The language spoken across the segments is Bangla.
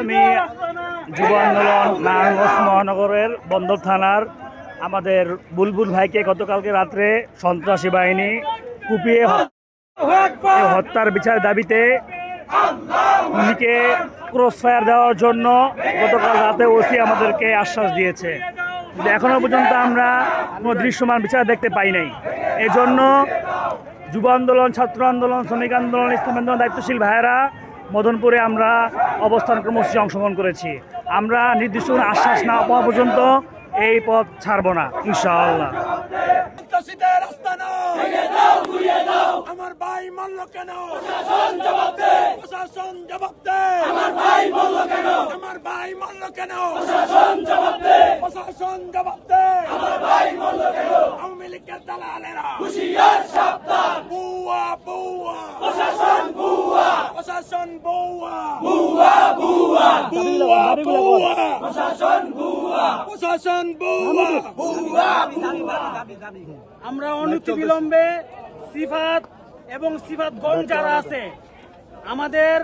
ইসলামী যুব আন্দোলন নারায়ণগঞ্জ মহানগরের বন্দর থানার আমাদের বুলবুল ভাইকে গতকালকে রাত্রে সন্ত্রাসী বাহিনী কুপিয়ে হত্যার বিচার দাবিতে উনিকে ক্রস ফায়ার দেওয়ার জন্য গতকাল রাতে ওসি আমাদেরকে আশ্বাস দিয়েছে। কিন্তু এখনও পর্যন্ত আমরা কোনো দৃশ্যমান বিচার দেখতে পাই নাই। এজন্য যুব আন্দোলন, ছাত্র আন্দোলন, শ্রমিক আন্দোলন, ইসলাম আন্দোলন দায়িত্বশীল ভাইয়েরা মদনপুরে আমরা অবস্থান কর্মসূচি অংশগ্রহণ করেছি। আমরা নির্দিষ্ট কোনো আশ্বাস না পাওয়া পর্যন্ত এই পথ ছাড়ব না ইনশাআল্লাহ। আমার ভাই মরল কেন? প্রশাসন জবাব দে। আমার ভাই মরল কেন? আমার ভাই মরল কেন? প্রশাসন জবাব দে। আমার ভাই মরল কেন? আওয়ামী লীগের দালালেরা হুঁশিয়ার সাবধান। বুয়া বুয়া প্রশাসন, বুয়া প্রশাসন, বুয়া বুয়া বুয়া বুয়া বুয়া প্রশাসন, বুয়া প্রশাসন, বুয়া বুয়া। আমরা অনতিবিলম্বে সিফাত এবং সিফাতগঞ্জ যারা আছে আমাদের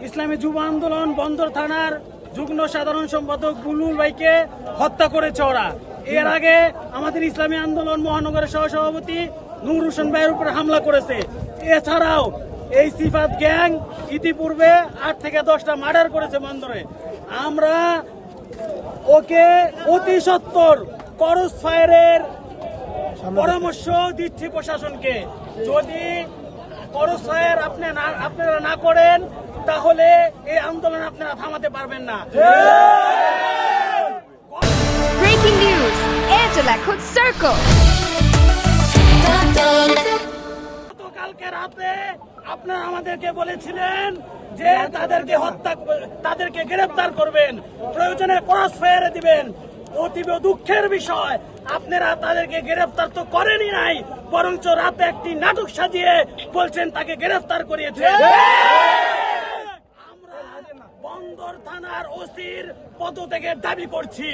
ইসলামী যুব আন্দোলন বন্দর থানার যুগ্ম সাধারণ সম্পাদক বুলবুল ভাইকে হত্যা করেছে ওরা। এর আগে আমাদের ইসলামী আন্দোলন মহানগরের সহসভাপতি নূর হোসেন ভাইয়ের উপরে হামলা করেছে। এছাড়াও এই সিফাত গ্যাং ইতিপূর্বে 8 থেকে 10টা মার্ডার করেছে বন্দরে। আমরা ওকে অতি সত্বর ক্রস ফায়ারের পরামর্শ দিচ্ছি প্রশাসনকে। যদি ক্রস ফায়ার আপনারা না করেন তাহলে এই আন্দোলন আপনারা থামাতে পারবেন না। Breaking news, Angela Could Circle. কালকে রাতে আপনারা আমাদেরকে বলেছিলেন যে তাদেরকে গ্রেফতার করবেন, প্রয়োজনে ক্রস ফায়ারে দিবেন। অতীব দুঃখের বিষয়, আপনারা তাদেরকে গ্রেফতার তো করেনই নাই, বরঞ্চ রাতে একটি নাটক সাজিয়ে বলছেন তাকে গ্রেফতার করিয়েছে। আমরা বন্দর থানার ওসির পদত্যাগের দাবি করছি।